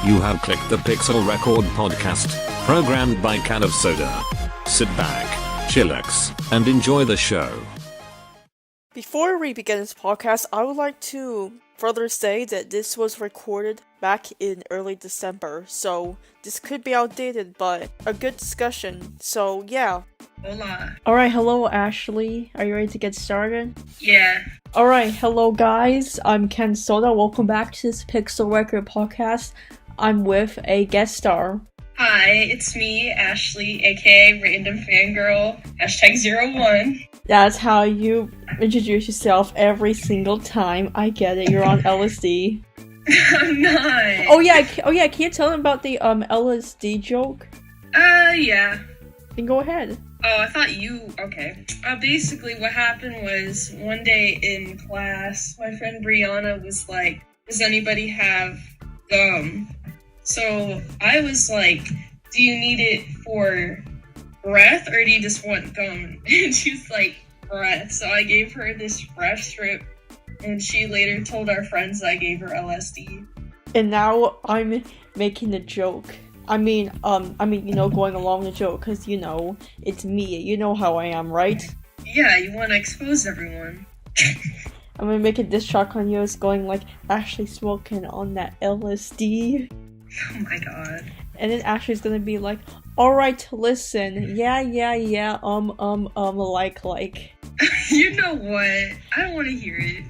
You have clicked the Pixel Record podcast, programmed by KanOfSoda. Sit back, chillax, and enjoy the show. Before we begin this podcast, I would like to further say that this was recorded back in early December, so this could be outdated, but a good discussion, so yeah. Hola. Alright, hello Ashley, are you ready to get started? Yeah. Alright, hello guys, I'm KanOfSoda, welcome back to this Pixel Record podcast. I'm with a guest star. Hi, it's me, Ashley, aka Random Fangirl, #01. That's how you introduce yourself every single time. I get it, you're on LSD. I'm not. Oh yeah, can you tell them about the LSD joke? Yeah. Then go ahead. Oh, I thought you... Okay. Basically what happened was, one day in class, my friend Brianna was like, does anybody have gum? So I was like, do you need it for breath, or do you just want gum? And she was like, breath. So I gave her this breath strip, and she later told our friends I gave her LSD. And now I'm making the joke. I mean, going along the joke, because, it's me. You know how I am, right? Yeah, you want to expose everyone. I'm gonna make a diss track on you. It's going like, Ashley smoking on that LSD. Oh my god. And then Ashley's gonna be like, alright, listen. Yeah, like. You know what? I don't want to hear it.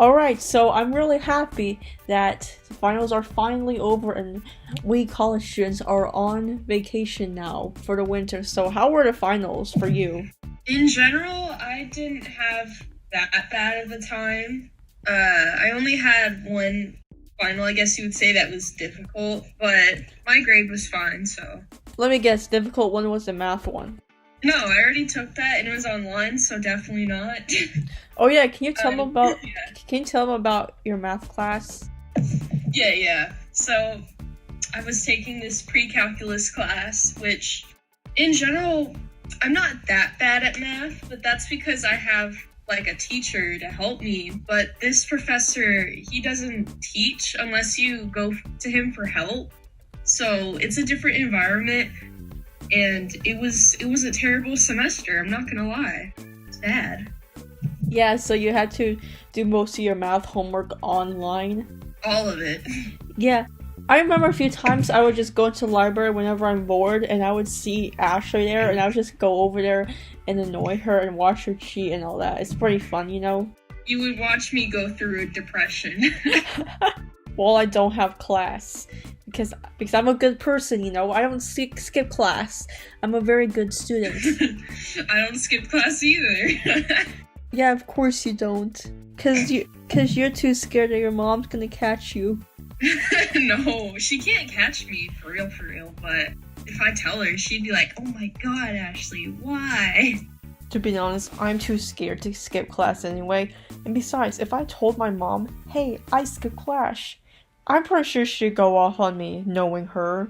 Alright, so I'm really happy that the finals are finally over and we college students are on vacation now for the winter. So how were the finals for you? In general, I didn't have that bad of a time. I only had one final, I guess you would say, that was difficult, but my grade was fine, so. Let me guess, difficult one was the math one. No, I already took that and it was online, so definitely not. Oh yeah, can you tell them about your math class? Yeah. So, I was taking this pre-calculus class, which, in general, I'm not that bad at math, but that's because I have, like, a teacher to help me. But this professor, he doesn't teach unless you go to him for help. So, it's a different environment. And it was a terrible semester, I'm not gonna lie. It's bad. Yeah, so you had to do most of your math homework online? All of it. Yeah. I remember a few times I would just go to the library whenever I'm bored and I would see Ashley there and I would just go over there and annoy her and watch her cheat and all that. It's pretty fun, You would watch me go through a depression. Well, I don't have class. Because I'm a good person, I don't skip class. I'm a very good student. I don't skip class either. Yeah, of course you don't. Cause you're too scared that your mom's gonna catch you. No, she can't catch me, for real, but if I tell her, she'd be like, oh my god, Ashley, why? To be honest, I'm too scared to skip class anyway. And besides, if I told my mom, hey, I skipped class, I'm pretty sure she'd go off on me, knowing her.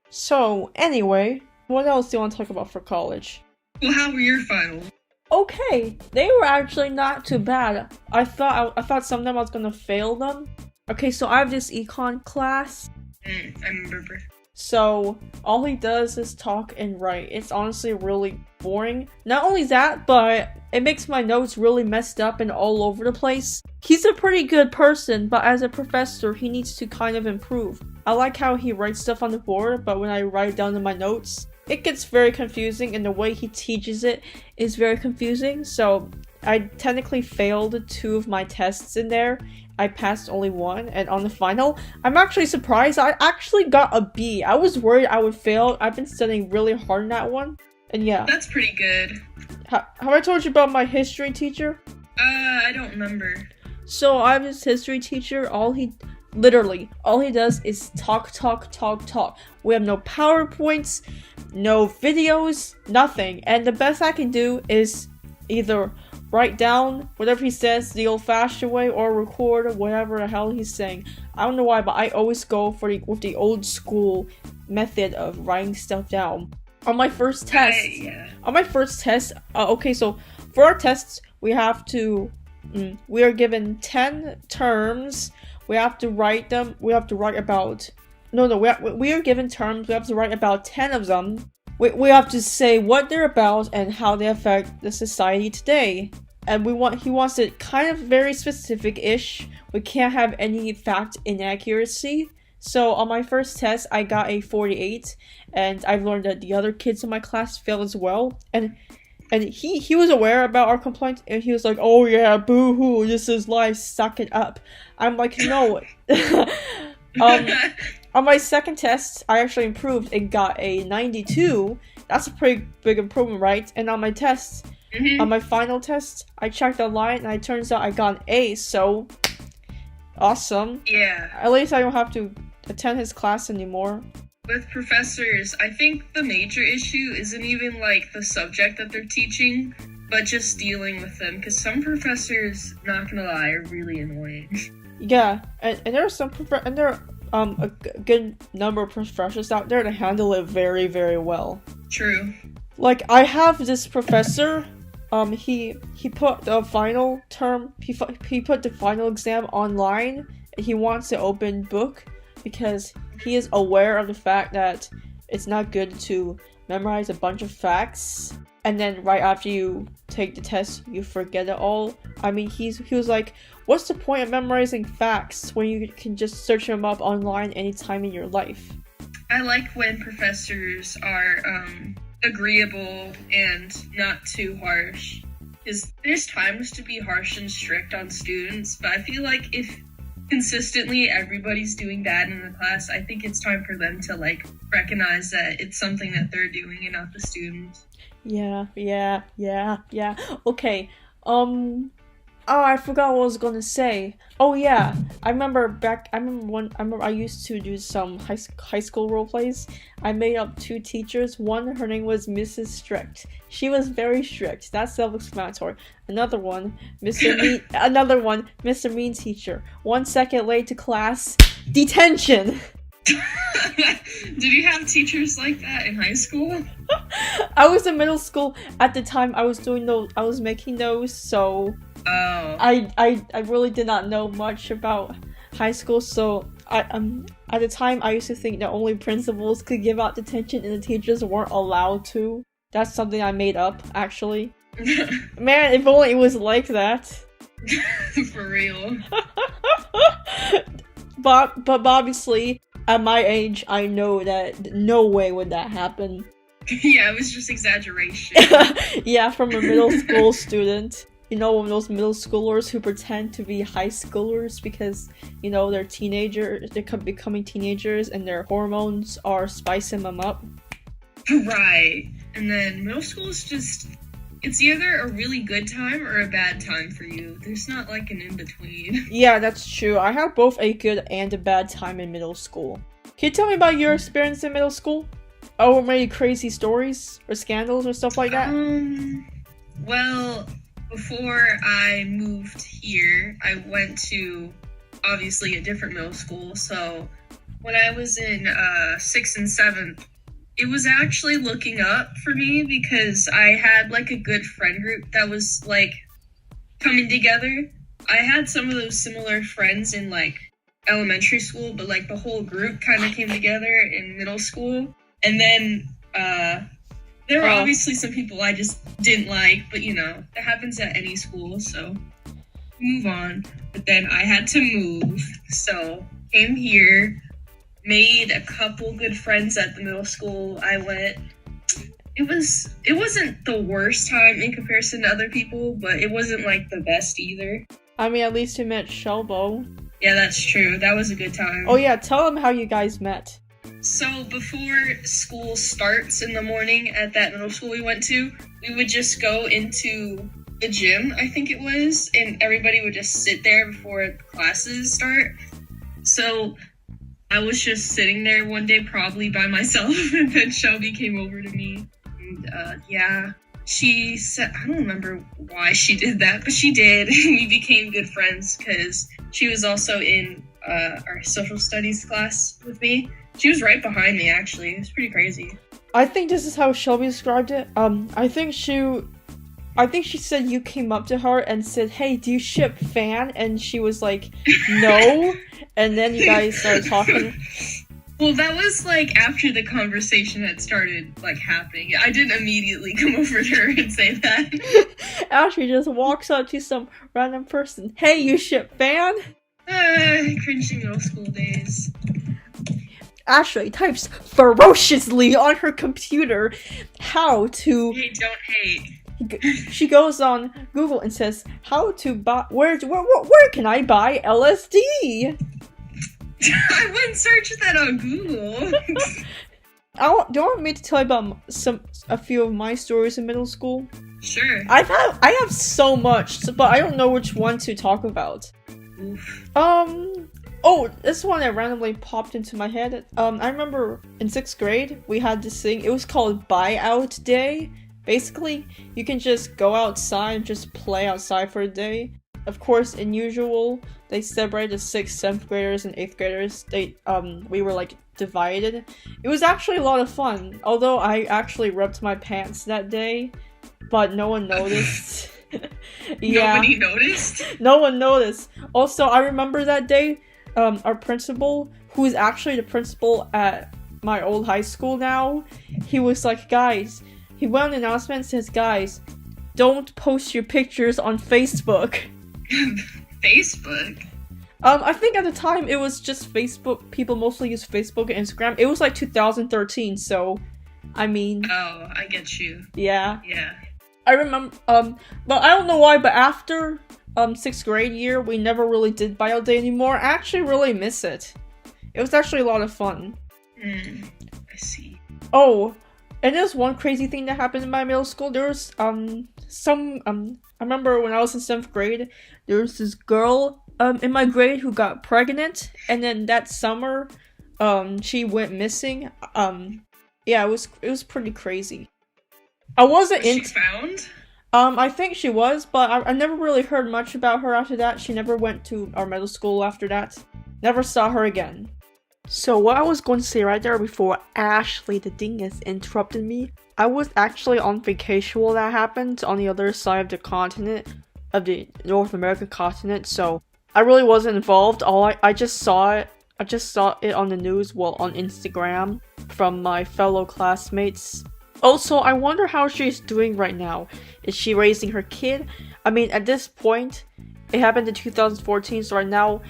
So, anyway, what else do you want to talk about for college? Well, how were your finals? Okay, they were actually not too bad. I thought some of them I was gonna fail them. Okay, so I have this econ class. I remember. So, all he does is talk and write. It's honestly really boring. Not only that, but it makes my notes really messed up and all over the place. He's a pretty good person, but as a professor, he needs to kind of improve. I like how he writes stuff on the board, but when I write it down in my notes, it gets very confusing, and the way he teaches it is very confusing. So, I technically failed 2 of my tests in there. I passed only 1, and on the final, I'm actually surprised I actually got a B. I was worried I would fail. I've been studying really hard in that one, and yeah. That's pretty good. Have I told you about my history teacher? I don't remember. So I have this history teacher, all he does is talk. We have no PowerPoints, no videos, nothing, and the best I can do is either write down whatever he says the old-fashioned way or record whatever the hell he's saying. I don't know why, but I always go with the old school method of writing stuff down. On my first test, okay, so for our tests, we are given 10 terms. We have to write them. We have to write about No, we are given terms. We have to write about 10 of them. We have to say what they're about and how they affect the society today. And he wants it kind of very specific-ish. We can't have any fact inaccuracy. So on my first test, I got a 48, and I've learned that the other kids in my class failed as well. And he was aware about our complaint, and he was like, "Oh yeah, boo-hoo, this is life, suck it up." I'm like, no. On my second test, I actually improved and got a 92. That's a pretty big improvement, right? And on my test, on my final test, I checked online, and it turns out I got an A, so awesome. Yeah. At least I don't have to attend his class anymore. With professors, I think the major issue isn't even like the subject that they're teaching, but just dealing with them, because some professors, not gonna lie, are really annoying. Yeah, and there are a good number of professors out there that handle it very, very well. True. Like, I have this professor, he put the final term, he put the final exam online, and he wants the open book, because he is aware of the fact that it's not good to memorize a bunch of facts, and then right after you take the test, you forget it all. I mean, he was like, what's the point of memorizing facts when you can just search them up online anytime in your life? I like when professors are agreeable and not too harsh. Because there's times to be harsh and strict on students, but I feel like if consistently everybody's doing bad in the class, I think it's time for them to like recognize that it's something that they're doing and not the students. Yeah. Okay. Oh, I forgot what I was gonna say. Oh yeah, I remember I used to do some high school role plays. I made up 2 teachers. One, her name was Mrs. Strict. She was very strict. That's self-explanatory. Another one, Mr. Mean Teacher. 1 second late to class, detention. Did you have teachers like that in high school? I was in middle school at the time. I was making those, so. Oh. I really did not know much about high school, so at the time I used to think that only principals could give out detention and the teachers weren't allowed to. That's something I made up, actually. Man, if only it was like that. For real. But obviously, at my age, I know that no way would that happen. Yeah, it was just exaggeration. Yeah, from a middle school student. You know, those middle schoolers who pretend to be high schoolers because, you know, they're becoming teenagers and their hormones are spicing them up. Right. And then middle school is just, it's either a really good time or a bad time for you. There's not like an in-between. Yeah, that's true. I have both a good and a bad time in middle school. Can you tell me about your experience in middle school? Oh, maybe crazy stories or scandals or stuff like that? Well, before I moved here, I went to, obviously, a different middle school. So when I was in 6th and 7th, it was actually looking up for me because I had, like, a good friend group that was, like, coming together. I had some of those similar friends in, like, elementary school, but, like, the whole group kind of came together in middle school. And then, there were obviously some people I just didn't like, but, you know, that happens at any school, so move on. But then I had to move, so came here, made a couple good friends at the middle school I went. It wasn't the worst time in comparison to other people, but it wasn't, like, the best either. I mean, at least you met Shelbo. Yeah, that's true. That was a good time. Oh yeah, tell them how you guys met. So before school starts in the morning at that middle school we went to, we would just go into the gym, I think it was, and everybody would just sit there before classes start. So I was just sitting there one day probably by myself, and then Shelby came over to me, and she said, I don't remember why she did that, but she did. We became good friends because she was also in our social studies class with me. She was right behind me, actually. It was pretty crazy. I think this is how Shelby described it. I think she said you came up to her and said, "Hey, do you ship Fan?" And she was like, "No." And then you guys started talking. Well, that was like after the conversation had started like happening. I didn't immediately come over to her and say that. Ashley just walks up to some random person. Hey, you ship fan? Cringy middle school days. Ashley types ferociously on her computer how to. Hey, don't hate. She goes on Google and says how to buy. Where can I buy LSD? I wouldn't search that on Google. Do you want me to tell you about a few of my stories in middle school? Sure. I have so much, but I don't know which one to talk about. Oof. Oh, this one that randomly popped into my head. I remember in 6th grade, we had this thing. It was called Buyout Day. Basically, you can just go outside and just play outside for a day. Of course, in usual, they separated 6th, 7th graders and 8th graders. We were like divided. It was actually a lot of fun. Although I actually ripped my pants that day, but no one noticed. Yeah. Nobody noticed? No one noticed. Also, I remember that day, our principal, who is actually the principal at my old high school now, he was like, guys, he went on an announcement and says, guys, don't post your pictures on Facebook. Facebook? I think at the time it was just Facebook. People mostly use Facebook and Instagram. It was like 2013, so, I mean. Oh, I get you. Yeah. Yeah. I remember, but I don't know why, but after 6th grade year, we never really did bio day anymore. I actually really miss it. It was actually a lot of fun. I see. Oh, and there's one crazy thing that happened in my middle school. There was, I remember when I was in 7th grade, there was this girl, in my grade who got pregnant, and then that summer, she went missing. Yeah, it was pretty crazy. I wasn't Was she found? I think she was, but I never really heard much about her after that. She never went to our middle school after that. Never saw her again. So what I was going to say right there before Ashley the dingus interrupted me, I was actually on vacation while that happened on the other side of the continent, of the North American continent, so I really wasn't involved. I just saw it. I just saw it on the news, well, on Instagram, from my fellow classmates. Also, I wonder how she's doing right now. Is she raising her kid? I mean, at this point, it happened in 2014, so right now,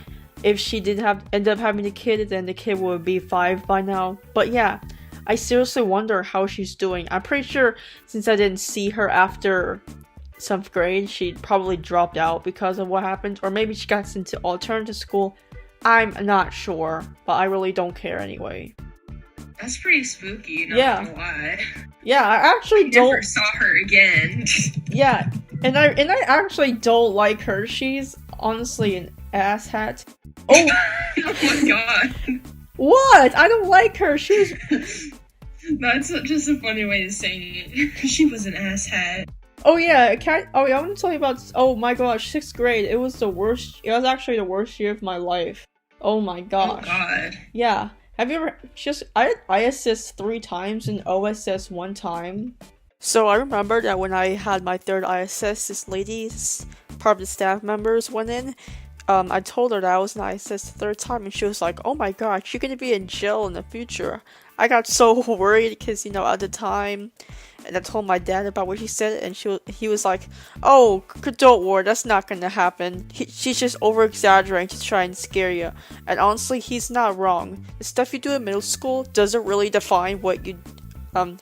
if she did end up having a kid, then the kid would be 5 by now. But yeah, I seriously wonder how she's doing. I'm pretty sure since I didn't see her after 7th grade, she probably dropped out because of what happened. Or maybe she got into alternative school. I'm not sure, but I really don't care anyway. That's pretty spooky, not gonna lie. Yeah, I actually never saw her again. Yeah, and I actually don't like her. She's honestly an asshat. Oh, oh my god. What? I don't like her. She's. That's just a funny way of saying it. She was an asshat. Oh yeah, I want to tell you about. Oh my gosh, 6th grade. It was the worst. It was actually the worst year of my life. Oh my gosh. Oh god. Yeah. Have you ever I had ISS 3 times and OSS 1 time. So I remember that when I had my 3rd ISS, this lady, part of the staff members went in. I told her that I was in ISS the 3rd time, and she was like, "Oh my gosh, you're gonna be in jail in the future." I got so worried because, at the time, and I told my dad about what she said, and he was like, "Oh, don't worry, that's not gonna happen. She's just over-exaggerating to try and scare you." And honestly, he's not wrong. The stuff you do in middle school doesn't really define what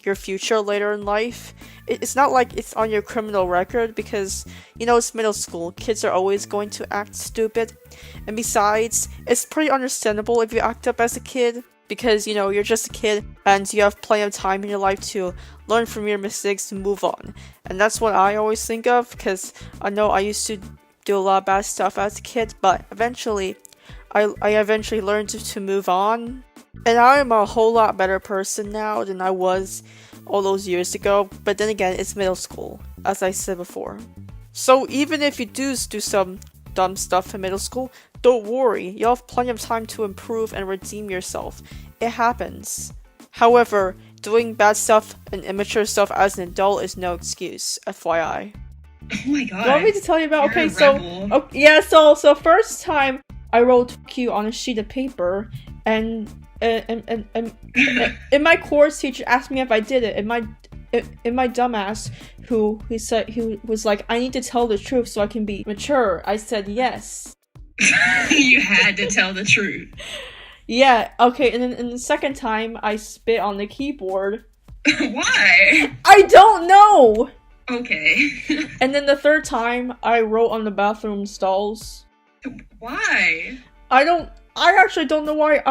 your future later in life. It's not like it's on your criminal record because, it's middle school. Kids are always going to act stupid. And besides, it's pretty understandable if you act up as a kid. Because, you're just a kid and you have plenty of time in your life to learn from your mistakes and move on. And that's what I always think of, because I know I used to do a lot of bad stuff as a kid, but eventually, I eventually learned to move on. And I am a whole lot better person now than I was all those years ago. But then again, it's middle school, as I said before. So even if you do some dumb stuff in middle school, don't worry, you'll have plenty of time to improve and redeem yourself. It happens. However, doing bad stuff and immature stuff as an adult is no excuse, FYI. Oh my god. You want me to tell you about? You're Okay, so first time I wrote Q on a sheet of paper, and my course teacher asked me if I did it, and my dumbass who was like, I need to tell the truth so I can be mature. I said yes. You had to tell the truth. Yeah, okay, and then the second time I spit on the keyboard. Why? I don't know! Okay. And then the third time I wrote on the bathroom stalls. Why? I actually don't know why.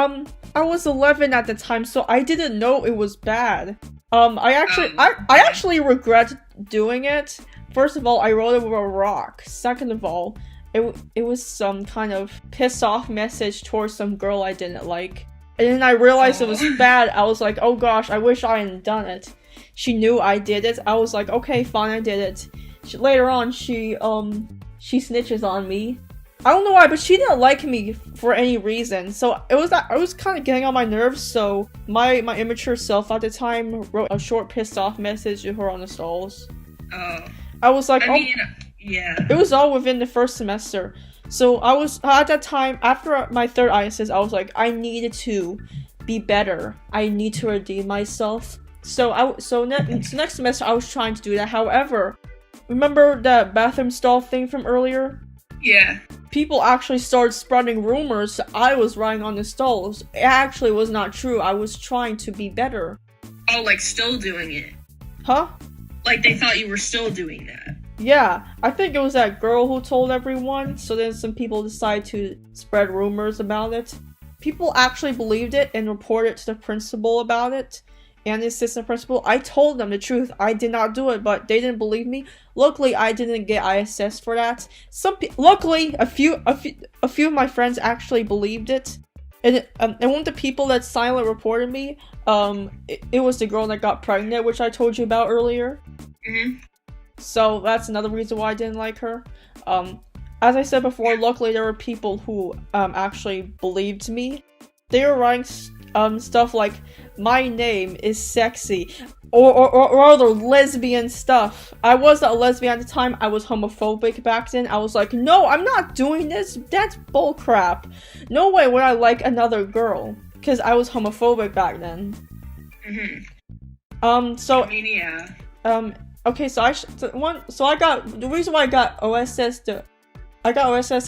I was 11 at the time, so I didn't know it was bad. I actually regret doing it. First of all, I wrote it with a rock. Second of all, it was some kind of piss off message towards some girl I didn't like. And then I realized it was bad. I was like, oh gosh, I wish I hadn't done it. She knew I did it. I was like, okay, fine, I did it. Later on, she snitches on me. I don't know why, but she didn't like me for any reason. So it was that I was kind of getting on my nerves. So my immature self at the time wrote a short pissed off message to her on the stalls. Oh. I was like, yeah. It was all within the first semester. So I was at that time after my third ISS, I was like, I needed to be better. I need to redeem myself. So next semester I was trying to do that. However, remember that bathroom stall thing from earlier? Yeah. People actually started spreading rumors that I was writing on the stalls. It actually was not true. I was trying to be better. Oh, like still doing it? Huh? Like they thought you were still doing that? Yeah, I think it was that girl who told everyone, so then some people decided to spread rumors about it. People actually believed it and reported to the principal about it, and the assistant principal. I told them the truth, I did not do it, but they didn't believe me. Luckily, I didn't get ISS for that. Luckily, a few of my friends actually believed it. And one of the people that silent reported me, it was the girl that got pregnant, which I told you about earlier. Mm-hmm. So that's another reason why I didn't like her. As I said before, luckily there were people who actually believed me. They were writing stuff like, my name is sexy, or other lesbian stuff. I wasn't a lesbian at the time, I was homophobic back then. I was like, no, I'm not doing this, that's bullcrap. No way would I like another girl, because I was homophobic back then. Mm-hmm. So, I mean, yeah. Okay, so I got, the reason why I got OSS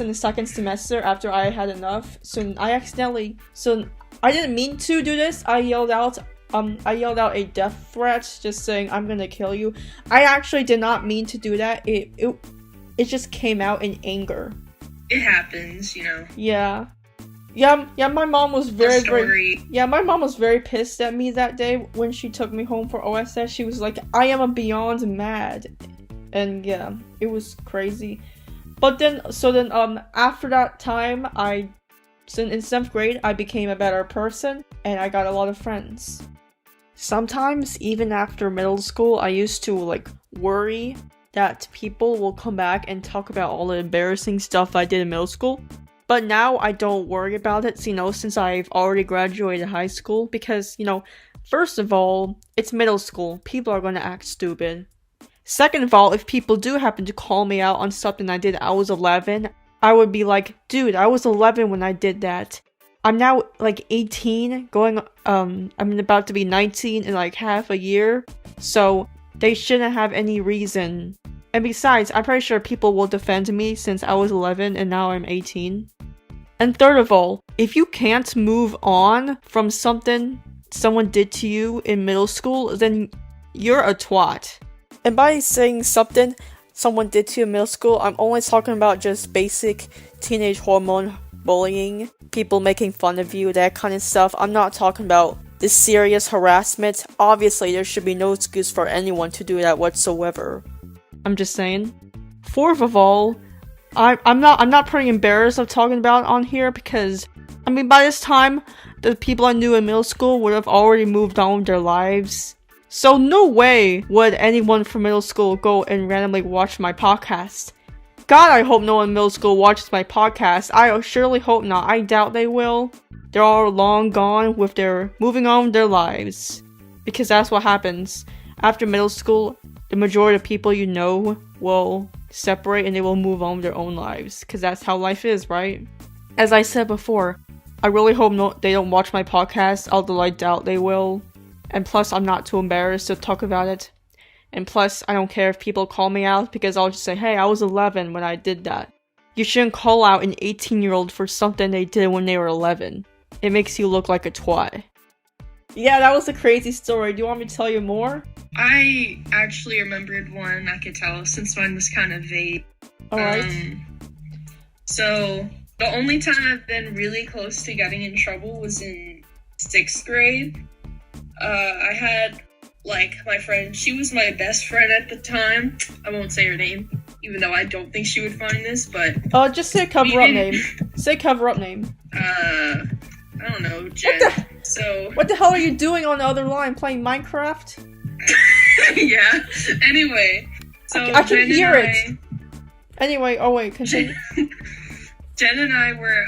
in the second semester after I had enough, so I didn't mean to do this. I yelled out a death threat, just saying, I'm gonna kill you. I actually did not mean to do that. It just came out in anger. It happens, you know. Yeah, my mom was my mom was very pissed at me that day when she took me home for OSS. She was like, I am beyond mad. And yeah, it was crazy. But then after that time, in 7th grade, I became a better person, and I got a lot of friends. Sometimes, even after middle school, I used to, worry that people will come back and talk about all the embarrassing stuff I did in middle school. But now I don't worry about it, since I've already graduated high school, because, first of all, it's middle school. People are going to act stupid. Second of all, if people do happen to call me out on something I did, I was 11, I would be like, dude, I was 11 when I did that. I'm now, 18, I'm about to be 19 in, half a year, so they shouldn't have any reason. And besides, I'm pretty sure people will defend me since I was 11 and now I'm 18. And third of all, if you can't move on from something someone did to you in middle school, then you're a twat. And by saying something someone did to you in middle school, I'm only talking about just basic teenage hormone bullying, people making fun of you, that kind of stuff. I'm not talking about this serious harassment. Obviously, there should be no excuse for anyone to do that whatsoever. I'm just saying. Fourth of all, I'm not pretty embarrassed of talking about it on here because, by this time, the people I knew in middle school would have already moved on with their lives. So no way would anyone from middle school go and randomly watch my podcast. God, I hope no one in middle school watches my podcast. I surely hope not. I doubt they will. They're all long gone with moving on with their lives. Because that's what happens. After middle school, the majority of people you know will separate and they will move on with their own lives. Because that's how life is, right? As I said before, I really hope they don't watch my podcast, although I doubt they will. And plus, I'm not too embarrassed to talk about it. And plus, I don't care if people call me out, because I'll just say, hey, I was 11 when I did that. You shouldn't call out an 18-year-old for something they did when they were 11. It makes you look like a twat. Yeah, that was a crazy story. Do you want me to tell you more? I actually remembered one I could tell, since mine was kind of vague. Alright. So, the only time I've been really close to getting in trouble was in 6th grade. I had, like, my friend, she was my best friend at the time. I won't say her name, even though I don't think she would find this, but... Oh, just say cover-up name. Say cover-up name. I don't know, Jen. What the hell are you doing on the other line? Playing Minecraft? Yeah. Anyway, so I can hear it. Anyway, oh wait, continue. Jen and I were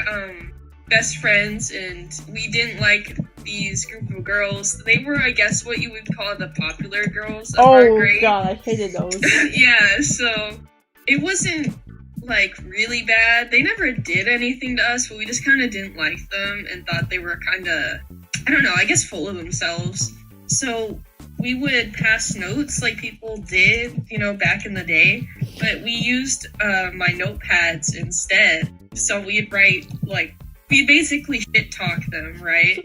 best friends, and we didn't like these group of girls. They were, I guess, what you would call the popular girls of our grade. Oh god, I hated those. Yeah, so it wasn't like really bad. They never did anything to us, but we just kind of didn't like them and thought they were kind of, I don't know, I guess full of themselves. So we would pass notes like people did, you know, back in the day, but we used my notepads instead. So we'd write, like, we basically shit talk them, right?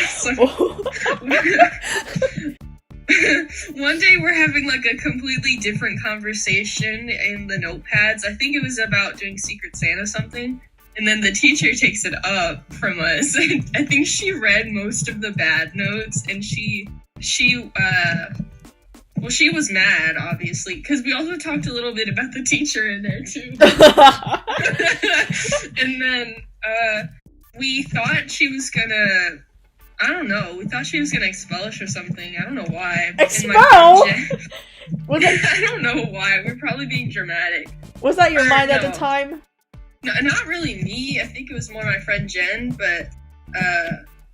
So, one day we're having like a completely different conversation in the notepads. I think it was about doing Secret Santa something. And then the teacher takes it up from us. I think she read most of the bad notes, and she was mad, obviously, because we also talked a little bit about the teacher in there too. And then we thought she was gonna, I don't know, we thought she was gonna expel us or something. I don't know why. Expel? I don't know why. We're probably being dramatic. Was that your mind at the time? No, not really me. I think it was more my friend Jen, but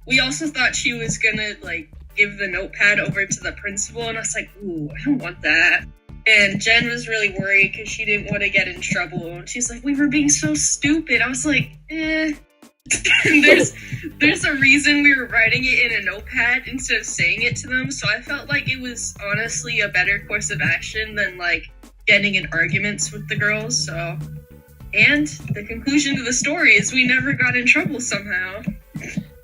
we also thought she was gonna, like, give the notepad over to the principal, and I was like, ooh, I don't want that. And Jen was really worried because she didn't want to get in trouble, and she's like, we were being so stupid. I was like, there's a reason we were writing it in a notepad instead of saying it to them, so I felt like it was honestly a better course of action than, like, getting in arguments with the girls, so... And the conclusion to the story is we never got in trouble somehow.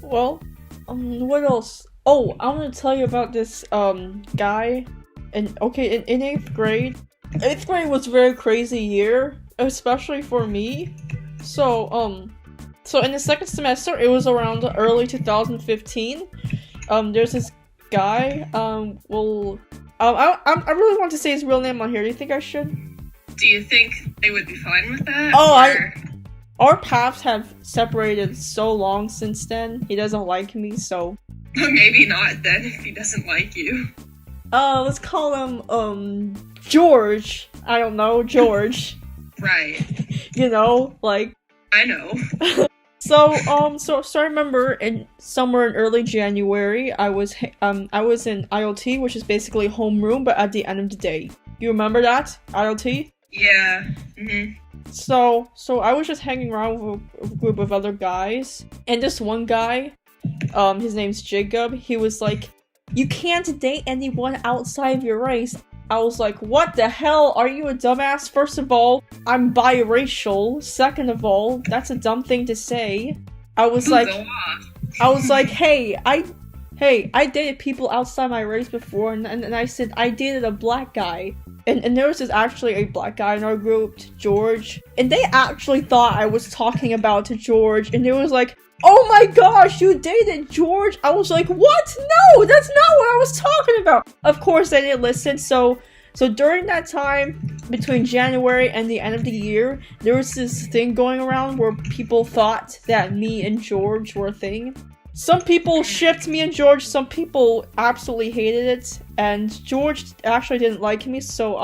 Well, what else? Oh, I want to tell you about this, guy. In 8th grade. 8th grade was a very crazy year, especially for me. So in the second semester, it was around early 2015. There's this guy, I really want to say his real name on here. Do you think I should? Do you think they would be fine with that? Our paths have separated so long since then. He doesn't like me, so... Maybe not then, if he doesn't like you. Let's call him, George. I don't know, George. Right. You know, like... I know. So I remember somewhere in early January, I was in IoT, which is basically homeroom, but at the end of the day. You remember that? IoT? Yeah. Mm-hmm. So I was just hanging around with a group of other guys, and this one guy, his name's Jacob, he was like, you can't date anyone outside of your race. I was like, what the hell? Are you a dumbass? First of all, I'm biracial. Second of all, that's a dumb thing to say. I was like, hey, I dated people outside my race before, and I said I dated a black guy. And there was actually a black guy in our group, George, and they actually thought I was talking about George, and they was like, oh my gosh, you dated George? I was like, what? No, that's not what I was talking about. Of course, they didn't listen, so during that time, between January and the end of the year, there was this thing going around where people thought that me and George were a thing. Some people shipped me and George, some people absolutely hated it, and George actually didn't like me, so,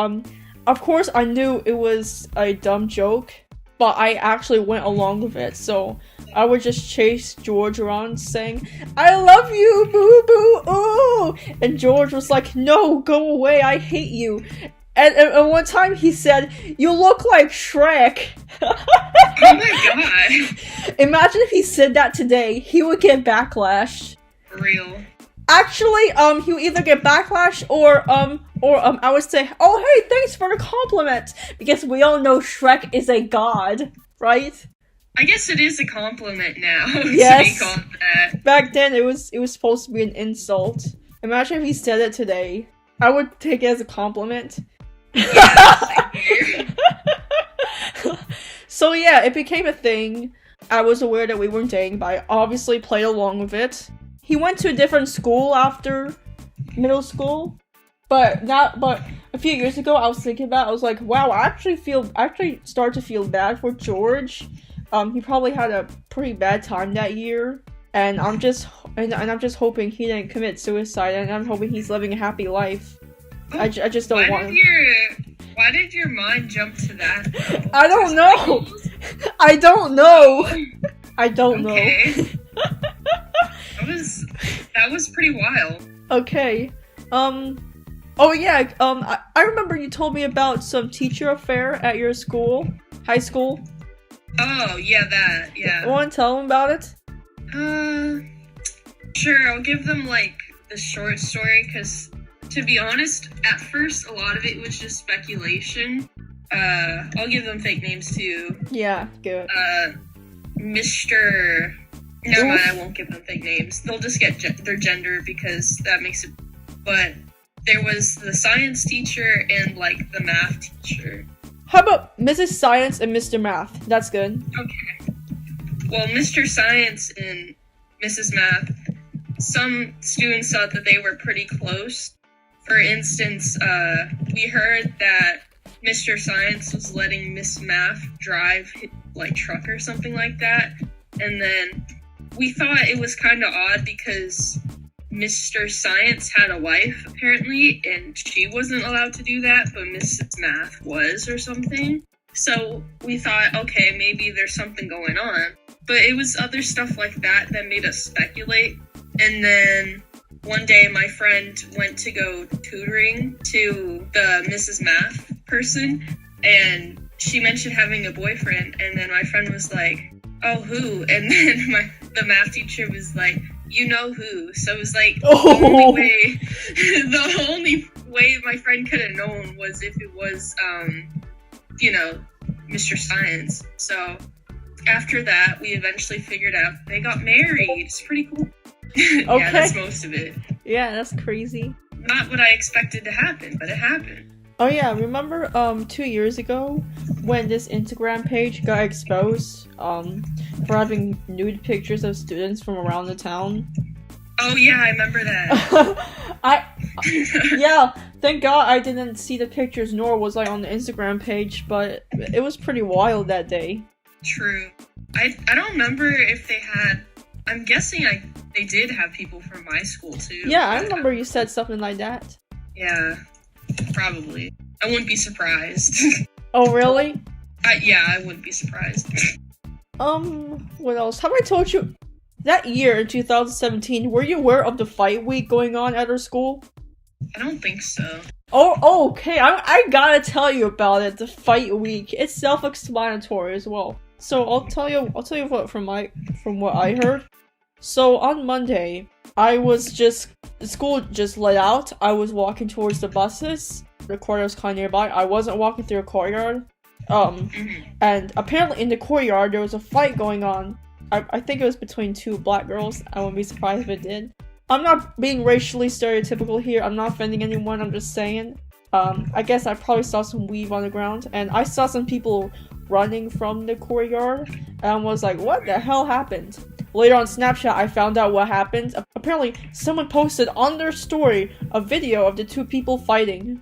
of course I knew it was a dumb joke, but I actually went along with it, so I would just chase George around saying, I love you, boo boo, ooh! And George was like, no, go away, I hate you. And one time he said, "You look like Shrek." Oh my god. Imagine if he said that today, he would get backlash. For real. Actually, he would either get backlash or I would say, "Oh, hey, thanks for the compliment," because we all know Shrek is a god, right? I guess it is a compliment now. Yes. To be called that. Back then, it was supposed to be an insult. Imagine if he said it today. I would take it as a compliment. Yeah, same here. So yeah, it became a thing. I was aware that we weren't dating, but I obviously played along with it. He went to a different school after middle school, but a few years ago, I was thinking about it, I was like, wow, I actually start to feel bad for George. He probably had a pretty bad time that year, and I'm just hoping he didn't commit suicide, and I'm hoping he's living a happy life. I just don't want him. Why did your mind jump to that, though? I don't know. I don't know. I don't know. That was pretty wild. Okay. Oh yeah. I remember you told me about some teacher affair at your school, high school. Oh yeah, that yeah. Want to tell them about it? Sure. I'll give them like the short story because, to be honest, at first a lot of it was just speculation. I'll give them fake names too. Yeah, good. Mr. Never mind, I won't give them fake names. They'll just get their gender because that makes it. But there was the science teacher and like the math teacher. How about Mrs. Science and Mr. Math? That's good. Okay. Well, Mr. Science and Mrs. Math, some students thought that they were pretty close. For instance, we heard that Mr. Science was letting Miss Math drive his, like, truck or something like that. And then we thought it was kind of odd because Mr. Science had a wife, apparently, and she wasn't allowed to do that, but Mrs. Math was or something. So we thought, okay, maybe there's something going on. But it was other stuff like that that made us speculate. And then one day my friend went to go tutoring to the Mrs. Math person, and she mentioned having a boyfriend, and then my friend was like, "Oh, who?" And then the math teacher was like, "You know who." So it was like, the only way my friend could have known was if it was, Mr. Science. So after that, we eventually figured out they got married. It's pretty cool. Okay. Yeah, that's most of it. Yeah, that's crazy. Not what I expected to happen, but it happened. Oh yeah, remember 2 years ago when this Instagram page got exposed for having nude pictures of students from around the town? Oh yeah, I remember that. Yeah, thank God I didn't see the pictures, nor was I on the Instagram page, but it was pretty wild that day. True. I don't remember if they had. I'm guessing they did have people from my school too. Yeah, I remember you said something like that. Yeah, probably. I wouldn't be surprised. Oh really? Yeah, I wouldn't be surprised. What else? Have I told you that year in 2017? Were you aware of the fight week going on at our school? I don't think so. Oh, okay. I gotta tell you about it. The fight week. It's self-explanatory as well. So I'll tell you what from what I heard. So on Monday, the school just let out. I was walking towards the buses. The courtyard was kind of nearby. I wasn't walking through a courtyard. And apparently in the courtyard there was a fight going on. I think it was between two black girls. I wouldn't be surprised if it did. I'm not being racially stereotypical here. I'm not offending anyone. I'm just saying. I guess I probably saw some weave on the ground, and I saw some people running from the courtyard, and I was like, what the hell happened? Later on Snapchat, I found out what happened. Apparently, someone posted on their story a video of the two people fighting.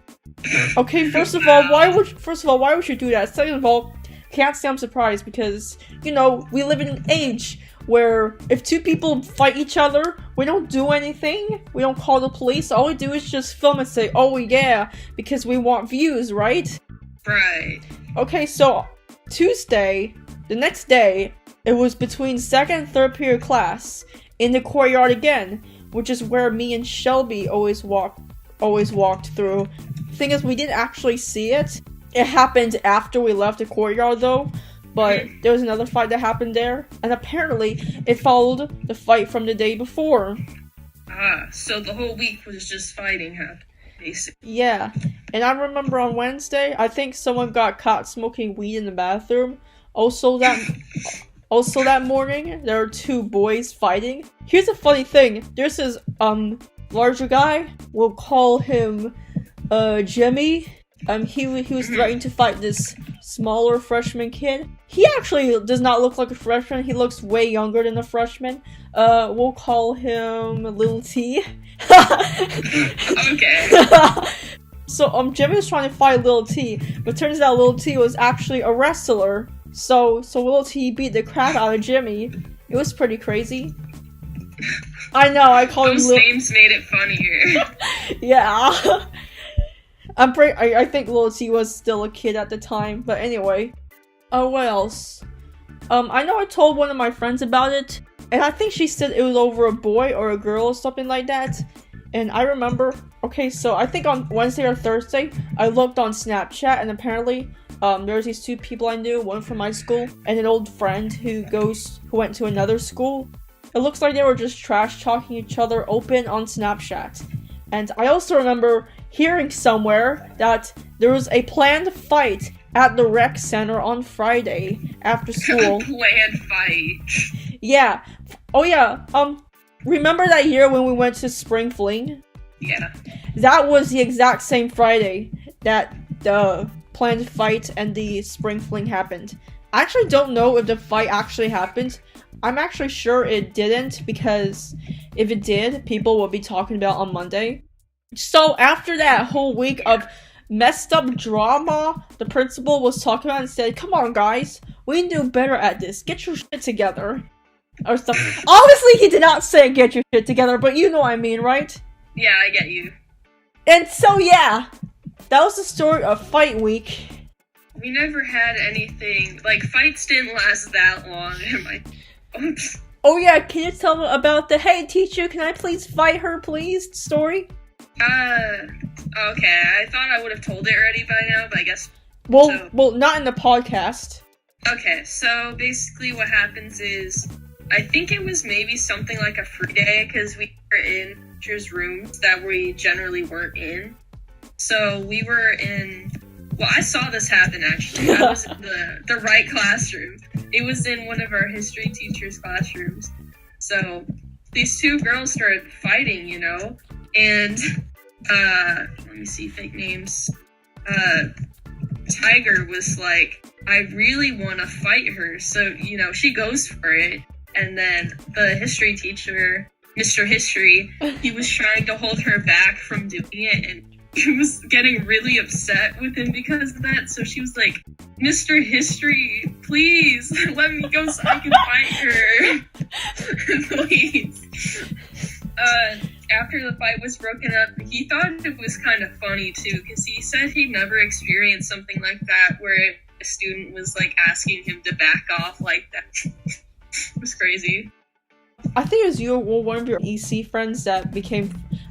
Okay, first of all, why would you do that? Second of all, can't say I'm surprised because, we live in an age where if two people fight each other, we don't do anything. We don't call the police. All we do is just film and say, oh yeah, because we want views, right? Right. Okay, so Tuesday, the next day, it was between second and third period class in the courtyard again, which is where me and Shelby always walked through thing is, we didn't actually see it. It happened after we left the courtyard, though. But there was another fight that happened there, and apparently it followed the fight from the day before. So the whole week was just fighting happening, basically. Yeah, and I remember on Wednesday, I think someone got caught smoking weed in the bathroom. Also that morning, there were 2 boys fighting. Here's a funny thing. There's this larger guy. We'll call him Jimmy. He was threatening to fight this smaller freshman kid. He actually does not look like a freshman. He looks way younger than a freshman. We'll call him Little T. Okay. So Jimmy was trying to fight Little T, but turns out Little T was actually a wrestler. So Little T beat the crap out of Jimmy. It was pretty crazy. I know, I called him Those names made it funnier. Yeah. I think Little T was still a kid at the time, but anyway. What else? I know I told one of my friends about it, and I think she said it was over a boy or a girl or something like that. And I remember, okay, so I think on Wednesday or Thursday, I looked on Snapchat, and apparently, there was these 2 people I knew, one from my school, and an old friend who went to another school. It looks like they were just trash-talking each other open on Snapchat. And I also remember hearing somewhere that there was a planned fight at the rec center on Friday after school. Planned fight. Yeah. Oh yeah. Remember that year when we went to Spring Fling? Yeah. That was the exact same Friday that the planned fight and the Spring Fling happened. I actually don't know if the fight actually happened. I'm actually sure it didn't, because if it did, people would be talking about it on Monday. So after that whole week of messed up drama, the principal was talking about it and said, "Come on guys, we can do better at this. Get your shit together." Or stuff. Obviously he did not say get your shit together, but you know what I mean, right? Yeah, I get you. And so yeah, that was the story of fight week. We never had anything, like, fights didn't last that long. Oops. Oh yeah, can you tell me about the "Hey teacher, can I please fight her please" story? Okay, I thought I would have told it already by now, but I guess... Well, not in the podcast. Okay, so basically what happens is, I think it was maybe something like a free day, because we were in teachers' rooms that we generally weren't in. So we were in... Well, I saw this happen, actually. I was in the right classroom. It was in one of our history teachers' classrooms. So these 2 girls started fighting, you know? And, let me see, fake names. Tiger was like, "I really want to fight her." So, you know, she goes for it. And then the history teacher, Mr. History, he was trying to hold her back from doing it, and he was getting really upset with him because of that. So she was like, "Mr. History, please let me go so I can fight her." Please. After the fight was broken up, he thought it was kind of funny too, because he said he never experienced something like that where a student was like asking him to back off like that. It was crazy. I think it was you or one of your EC friends that became,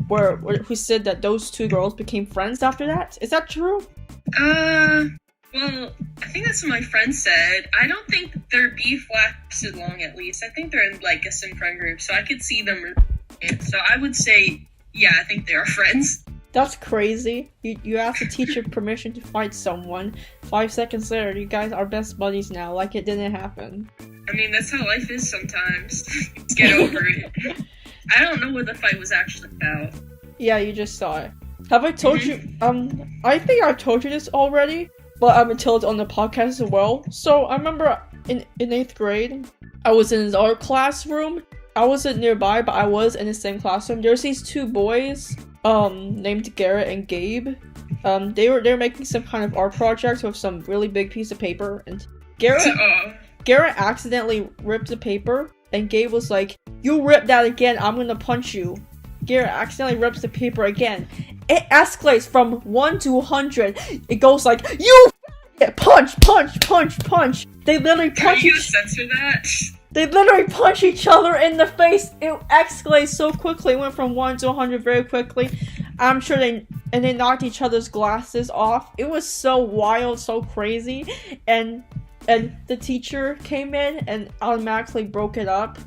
who said that those 2 girls became friends after that. Is that true? Well, I think that's what my friend said. I don't think their beef lasted long, at least. I think they're in like a sim friend group, so I could see them. So I would say, yeah, I think they are friends. That's crazy. You asked the teacher permission to fight someone. 5 seconds later, you guys are best buddies now, like it didn't happen. I mean, that's how life is sometimes. Just get over it. I don't know what the fight was actually about. Yeah, you just saw it. Have I told you? I think I've told you this already, but I'm told it on the podcast as well. So I remember in 8th grade, I was in his art classroom. I wasn't nearby, but I was in the same classroom. There's these 2 boys, named Garrett and Gabe. They were making some kind of art project with some really big piece of paper, and Garrett accidentally ripped the paper, and Gabe was like, "You rip that again, I'm gonna punch you." Garrett accidentally rips the paper again. It escalates from 1 to 100. It goes like, "You punch, punch, punch, punch." They literally punch. Can you censor that? They literally punch each other in the face. It escalates so quickly. It went from 1 to 100 very quickly. I'm sure and they knocked each other's glasses off. It was so wild, so crazy, and the teacher came in and automatically broke it up.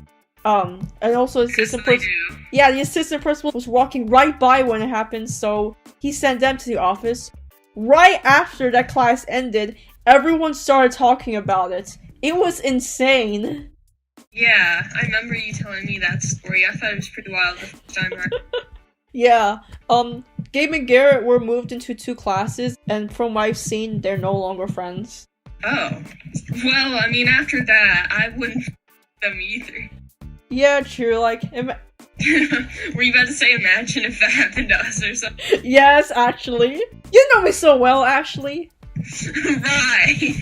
And also the assistant the assistant principal was walking right by when it happened, so he sent them to the office. Right after that class ended, everyone started talking about it. It was insane. Yeah, I remember you telling me that story. I thought it was pretty wild the first time around. Yeah, Gabe and Garrett were moved into 2 classes, and from what I've seen, they're no longer friends. Oh. Well, I mean, after that, I wouldn't them either. Yeah, true, like, Were you about to say imagine if that happened to us or something? Yes, actually. You know me so well, Ashley. Right.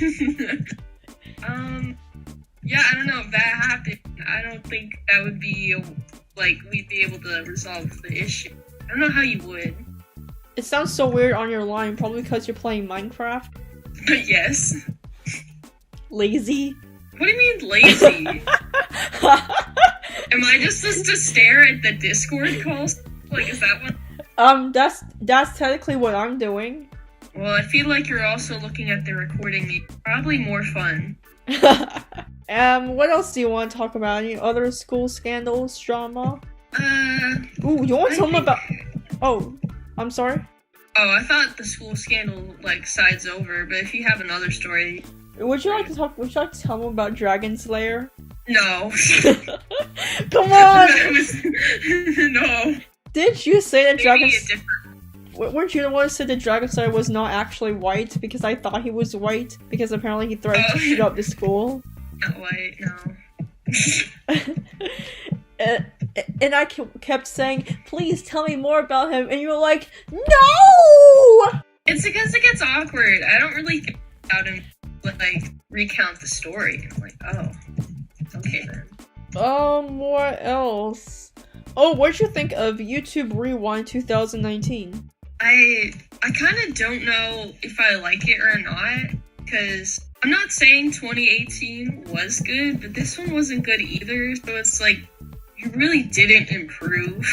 Yeah, I don't know if that happened. I don't think that would be, like, we'd be able to resolve the issue. I don't know how you would. It sounds so weird on your line, probably because you're playing Minecraft. But yes. Lazy? What do you mean lazy? Am I just supposed to stare at the Discord calls? Like, is that what? That's technically what I'm doing. Well, I feel like you're also looking at the recording. Probably more fun. What else do you want to talk about? Any other school scandals, drama? Ooh, you want something about... Oh, I'm sorry? Oh, I thought the school scandal, like, side's over, but if you have another story... Would you like to tell me about Dragon Slayer? No. Come on! No. Did you say that Dragon... Different... Weren't you the one who said that Dragon Slayer was not actually white because I thought he was white because apparently he threatened to shoot up the school? Not white, no. And I kept saying, please tell me more about him, and you were like, no! It's because it gets awkward. I don't really think about him, but, like, recount the story. I'm like, oh, okay then. What else? Oh, what'd you think of YouTube Rewind 2019? I kind of don't know if I like it or not, because I'm not saying 2018 was good, but this one wasn't good either, so it's like, you really didn't improve.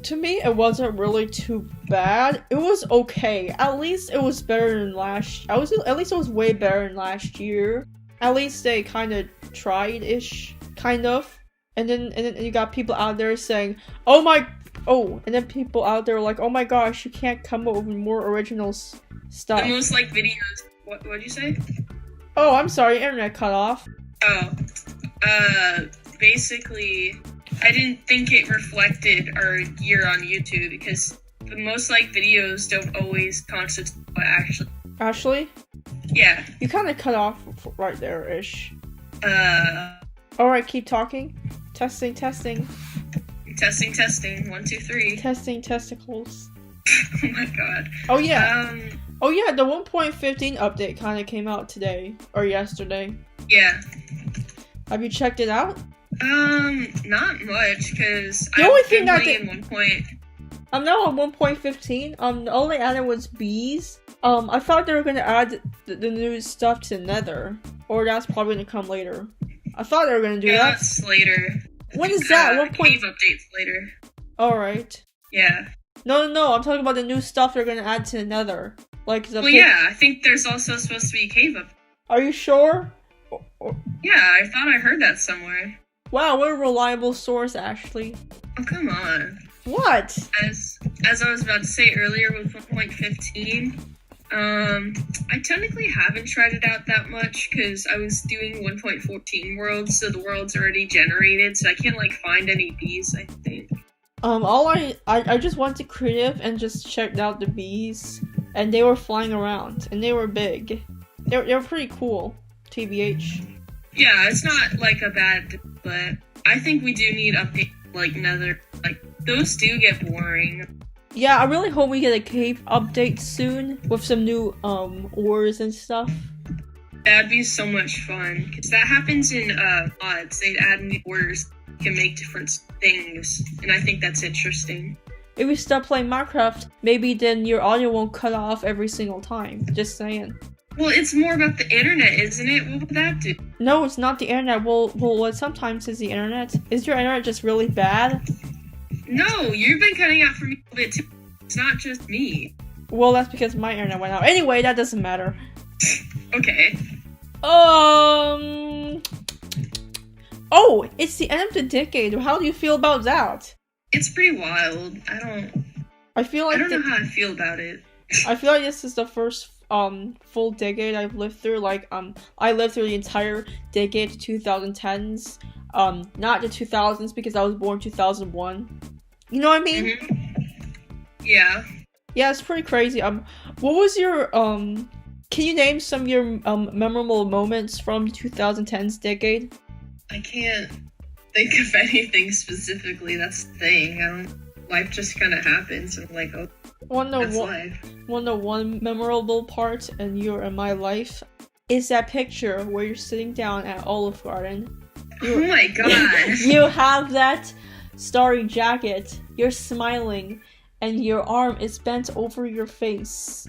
To me, it wasn't really too bad. It was okay. At least it was better than at least it was way better than last year. At least they kind of tried-ish, kind of. And then you got people out there saying, and then people out there were like, oh my gosh, you can't come up with more original stuff. The most like videos. What'd you say? Oh, I'm sorry, internet cut off. Oh, basically, I didn't think it reflected our year on YouTube because the most like videos don't always constitute what actually. Ashley? Yeah. You kind of cut off right there-ish. Alright, keep talking. Testing. Testing. 1, 2, 3. Testing testicles. Oh my god. Oh yeah. The 1.15 update kind of came out today or yesterday. Yeah. Have you checked it out? Not much, because the only thing that in 1 point. I'm now on 1.15. The only added was bees. I thought they were gonna add the new stuff to Nether, or that's probably gonna come later. I thought they were gonna do that. That's later. When is that? Cave updates later. Alright. Yeah. No, I'm talking about the new stuff they're gonna add to Nether. Like the. Well, yeah, I think there's also supposed to be a cave up. Are you sure? Yeah, I thought I heard that somewhere. Wow, what a reliable source, Ashley. Oh, come on. What? As I was about to say earlier with 1.15, I technically haven't tried it out that much because I was doing 1.14 worlds, so the world's already generated, so I can't, like, find any bees, I think. I just went to creative and just checked out the bees, and they were flying around, and they were big. They were pretty cool, TBH. Yeah, it's not, like, a bad, but I think we do need updates, like, Nether. Like, those do get boring. Yeah, I really hope we get a cave update soon with some new, ores and stuff. That'd be so much fun, because that happens in, mods. They'd add new ores that can make different things, and I think that's interesting. If we stop playing Minecraft, maybe then your audio won't cut off every single time. Just saying. Well, it's more about the internet, isn't it? What would that do? No, it's not the internet. Well, what sometimes is the internet? Is your internet just really bad? No, you've been cutting out for me a little bit too. It's not just me. Well, that's because my internet went out. Anyway, that doesn't matter. Okay. Oh, it's the end of the decade. How do you feel about that? It's pretty wild. I feel like I don't know how I feel about it. I feel like this is the first full decade I've lived through. Like I lived through the entire decade, 2010s. Not the 2000s because I was born 2001. You know what I mean? Mm-hmm. Yeah. Yeah, it's pretty crazy. What was your can you name some of your memorable moments from the 2010s decade? I can't think of anything specifically. That's the thing. Life just kind of happens. And I'm like, oh, that's life. One memorable part in my life is that picture where you're sitting down at Olive Garden. Oh my gosh. You have that starry jacket. You're smiling, and your arm is bent over your face.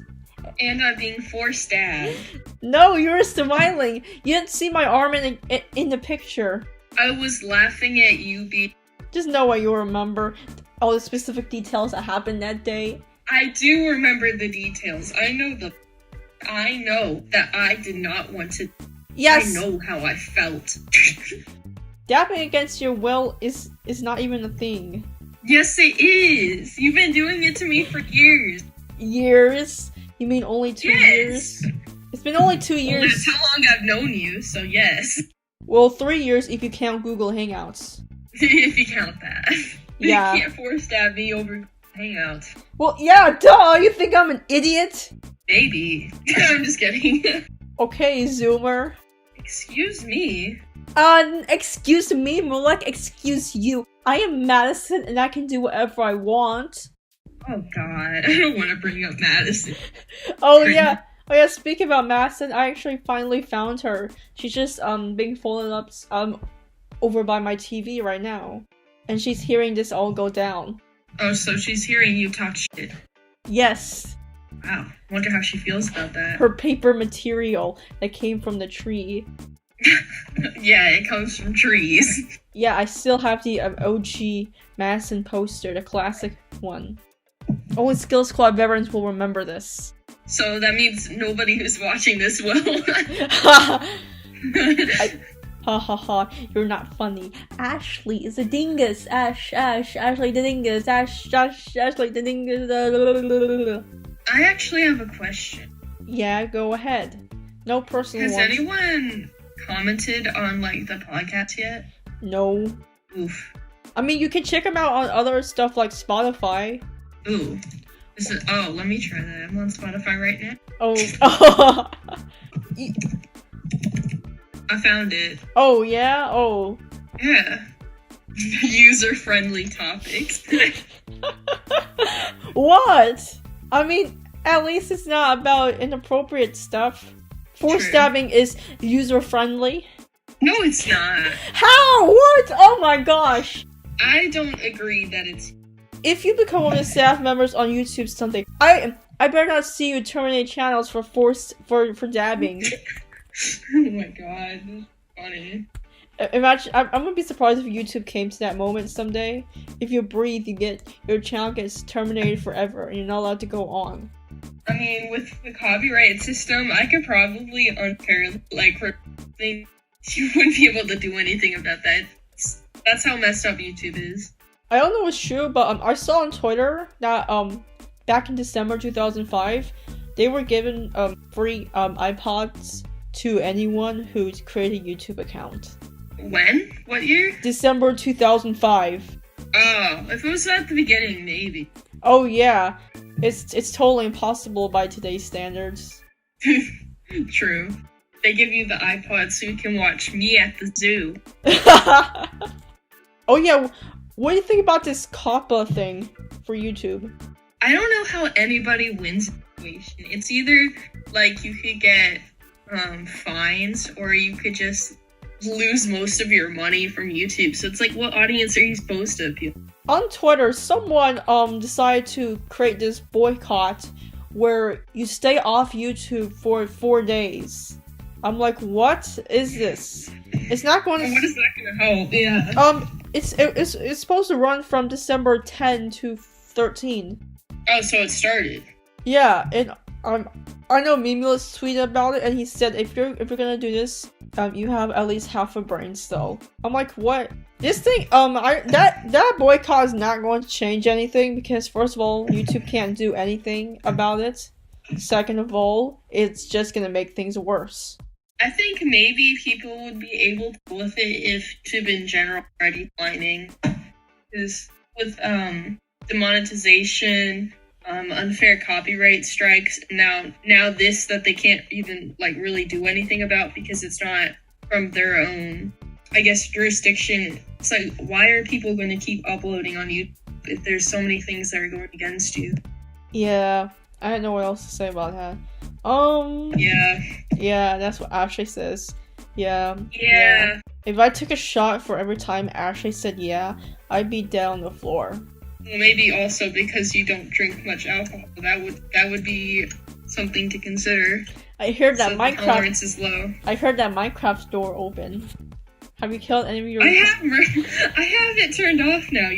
And I'm being force-stabbed. No, you were smiling. You didn't see my arm in the picture. I was laughing at you being... Just know what you remember. All the specific details that happened that day. I do remember the details. I know that I did not want to... Yes! I know how I felt. Dabbing against your will is not even a thing. Yes, it is! You've been doing it to me for years. Years? You mean only 2 years? It's been only 2 years. Well, that's how long I've known you, so yes. Well, 3 years if you count Google Hangouts. If you count that. Yeah. You can't force stab me over Hangouts. Well, yeah, duh! You think I'm an idiot? Maybe. I'm just kidding. Okay, Zoomer. Excuse me? Excuse me? More like excuse you. I am Madison and I can do whatever I want. Oh god, I don't want to bring up Madison. Oh yeah, speaking about Madison, I actually finally found her. She's just being folded up over by my TV right now. And she's hearing this all go down. Oh, so she's hearing you talk shit. Yes. Wow, wonder how she feels about that. Her paper material that came from the tree. Yeah, it comes from trees. Yeah, I still have the OG Madison poster, the classic one. Only Skills Squad veterans will remember this. So that means nobody who's watching this will. Ha ha ha, you're not funny. Ashley is a dingus. Ashley the dingus. Ashley the dingus. I actually have a question. Yeah, go ahead. No personal Has ones. anyone commented on, like, the podcast yet? No. Oof. I mean, you can check them out on other stuff like Spotify. Ooh. Let me try that. I'm on Spotify right now. Oh. I found it. Oh, yeah? Oh. Yeah. User-friendly topics. What? I mean, at least it's not about inappropriate stuff. Force stabbing is user-friendly. No, it's not. How? What? Oh my gosh. I don't agree that it's... If you become one of the staff members on YouTube someday, I better not see you terminate channels for dabbing. Oh my god, that's funny. Imagine, I'm gonna be surprised if YouTube came to that moment someday. If you breathe, your channel gets terminated forever, and you're not allowed to go on. I mean, with the copyright system, I could probably unfairly, you wouldn't be able to do anything about that. That's how messed up YouTube is. I don't know if it's true, but I saw on Twitter that back in December 2005, they were given free iPods to anyone who created a YouTube account. When? What year? December 2005. Oh, if it was at the beginning, maybe. Oh yeah, it's totally impossible by today's standards. True. They give you the iPod so you can watch me at the zoo. Oh yeah, what do you think about this COPPA thing for YouTube? I don't know how anybody wins the situation. It's either, like, you could get fines, or you could just lose most of your money from YouTube. So it's like, what audience are you supposed to appeal? On Twitter, someone decided to create this boycott where you stay off YouTube for 4 days. I'm like, what is this? It's not going to... What is that going to help? Yeah. It's supposed to run from December 10 to 13. Oh, so it started. Yeah, and I know Mimulus tweeted about it, and he said if you're gonna do this, you have at least half a brain cell. I'm like, what? This thing, that boycott is not going to change anything because first of all, YouTube can't do anything about it. Second of all, it's just gonna make things worse. I think maybe people would be able to deal with it if YouTube in general already whining. Because with demonetization, unfair copyright strikes, now this that they can't even like really do anything about because it's not from their own, I guess, jurisdiction. It's like, why are people going to keep uploading on YouTube if there's so many things that are going against you? Yeah, I don't know what else to say about that. Yeah, that's what Ashley says. Yeah. If I took a shot for every time Ashley said yeah, I'd be dead on the floor. Well, maybe also because you don't drink much alcohol. That would be something to consider. I heard that so Minecraft tolerance is low. I heard that Minecraft's door open. Have you killed any of your? I have it turned off now.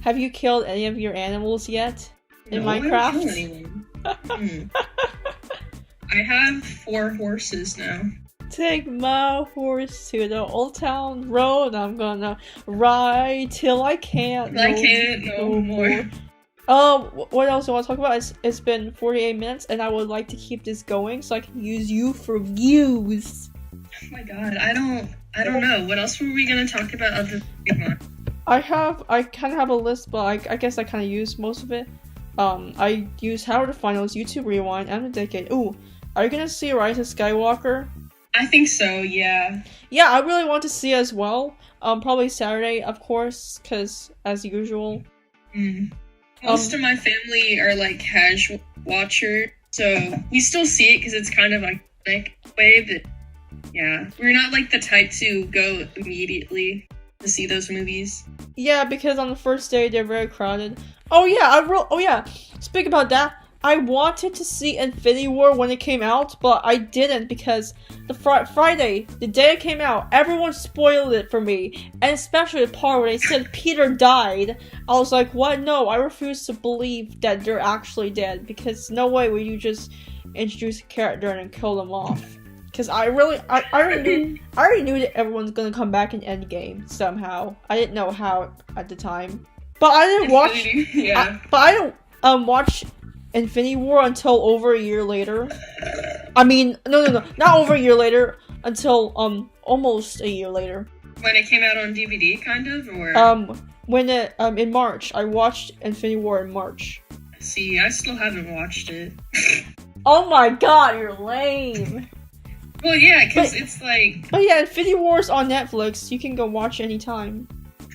Have you killed any of your animals yet in Minecraft? I don't kill anyone. I have 4 horses now. Take my horse to the old town road. I'm gonna ride till I can't. No more. What else do I want to talk about? It's been 48 minutes, and I would like to keep this going so I can use you for views. Oh my god, I don't know. What else were we gonna talk about other than Pokemon? I kind of have a list, but I guess I kind of used most of it. I used Howard the Finals, YouTube Rewind, and the Decade. Ooh, are you gonna see Rise of Skywalker? I think so, yeah. Yeah, I really want to see it as well. Probably Saturday, of course, because as usual. Most of my family are like casual watchers, so we still see it because it's kind of like way, but yeah, we're not like the type to go immediately to see those movies. Yeah, because on the first day they're very crowded. Oh yeah, speak about that. I wanted to see Infinity War when it came out, but I didn't because the Friday, the day it came out, everyone spoiled it for me. And especially the part where they said Peter died. I was like, what? No, I refuse to believe that they're actually dead because no way would you just introduce a character and kill them off. Because I already knew that everyone's gonna come back in Endgame somehow. I didn't know how at the time. But I didn't watch I didn't watch Infinity War until over a year later. I mean, no, not over a year later, until almost a year later. When it came out on DVD, kind of, or when it in March. I watched Infinity War in March. See, I still haven't watched it. Oh my god, you're lame. Well, yeah, because it's like... Oh yeah, Infinity War's on Netflix. You can go watch anytime.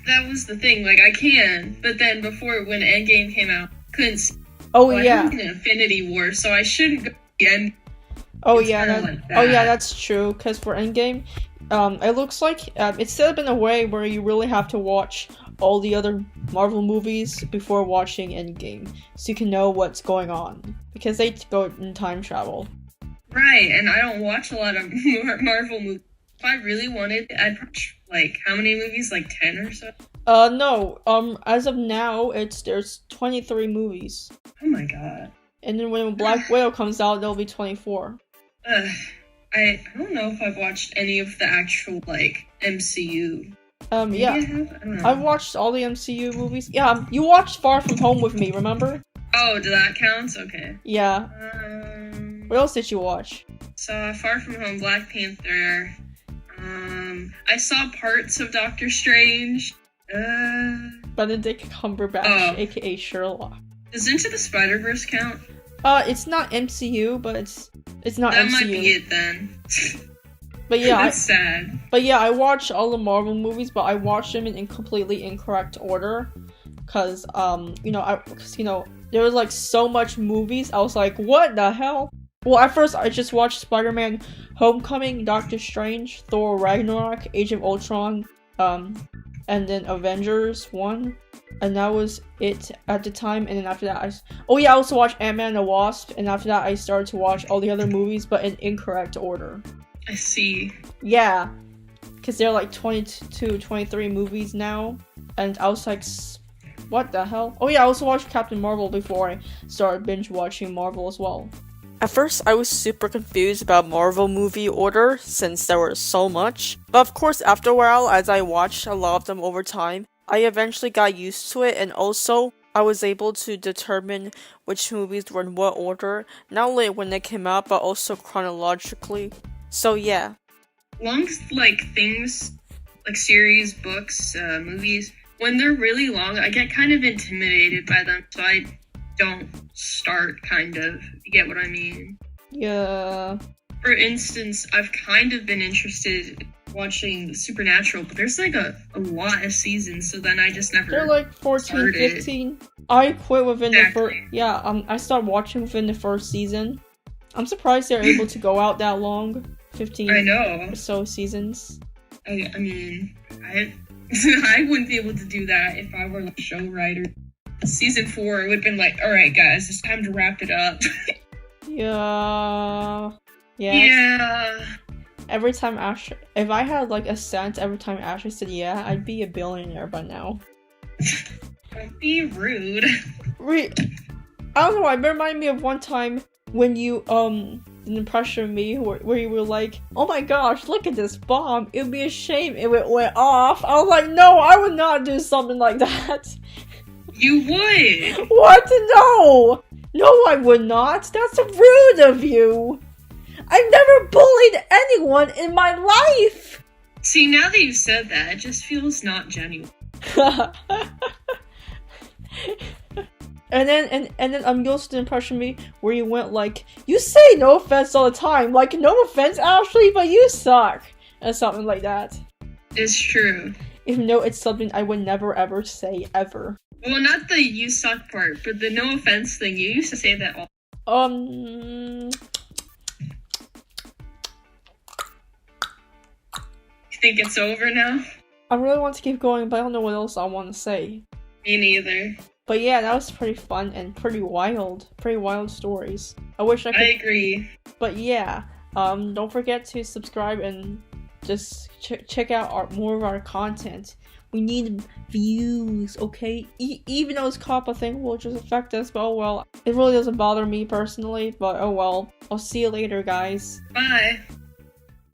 That was the thing, like, I can, but then before, when Endgame came out, couldn't see. Oh yeah. I'm in Infinity War, so I shouldn't go again. Oh yeah, that's true, because for Endgame, it looks like it's set up in a way where you really have to watch all the other Marvel movies before watching Endgame, so you can know what's going on, because they go in time travel. Right, and I don't watch a lot of Marvel movies. If I really wanted, I'd watch, like, how many movies? Like 10 or so? No, as of now, there's 23 movies. Oh my god. And then when Black Widow comes out, there'll be 24. I don't know if I've watched any of the actual, like, MCU. Maybe yeah. I don't know. I've watched all the MCU movies. Yeah, you watched Far From Home with me, remember? Oh, did that count? Okay. Yeah. What else did you watch? So, Far From Home, Black Panther. I saw parts of Doctor Strange. Benedict Cumberbatch, aka Sherlock. Does Into the Spider-Verse count? It's not MCU, but it's not that MCU. That might be it then. But yeah, that's sad. But yeah, I watched all the Marvel movies, but I watched them in completely incorrect order, cause there was like so much movies. I was like, what the hell? Well, at first I just watched Spider-Man: Homecoming, Doctor Strange, Thor: Ragnarok, Age of Ultron, and then Avengers 1, and that was it at the time. And then after that, I also watched Ant-Man and the Wasp, and after that I started to watch all the other movies, but in incorrect order. I see. Yeah, because there are like 22, 23 movies now, and I was like, What the hell? Oh yeah, I also watched Captain Marvel before I started binge watching Marvel as well. At first, I was super confused about Marvel movie order since there were so much. But of course, after a while, as I watched a lot of them over time, I eventually got used to it, and also I was able to determine which movies were in what order, not only when they came out, but also chronologically. So yeah. Long, like, things, like series, books, movies, when they're really long, I get kind of intimidated by them, so I don't start, kind of. You get what I mean? Yeah. For instance, I've kind of been interested in watching Supernatural, but there's like a lot of seasons, so then I just never They're like 14, started. 15. I quit within the first. Exactly. Yeah, I started watching within the first season. I'm surprised they're able to go out that long. 15 I know. or so seasons. I mean, I wouldn't be able to do that if I were like a show writer. Season 4, it would have been like, alright guys, it's time to wrap it up. Yeah. Yeah. Every time Ashley, if I had like a cent every time Ashley said yeah, I'd be a billionaire by now. Don't be rude. I don't know, it reminded me of one time when you, an impression of me where you were like, oh my gosh, look at this bomb, it would be a shame if it went off. I was like, no, I would not do something like that. You would! What? No! No, I would not. That's rude of you. I've never bullied anyone in my life. See, now that you've said that, it just feels not genuine. And then you also did an impression of me where you went like, you say no offense all the time, like no offense Ashley, but you suck, or something like that. It's true. Even though it's something I would never ever say ever. Well, not the you suck part, but the no offense thing. You used to say that all. You think it's over now? I really want to keep going, but I don't know what else I want to say. Me neither. But yeah, that was pretty fun and pretty wild stories. I wish I could. I agree. But yeah, don't forget to subscribe and just check out more of our content. We need views, okay? Even though this COPPA thing will just affect us, but oh well. It really doesn't bother me personally, but oh well. I'll see you later, guys. Bye.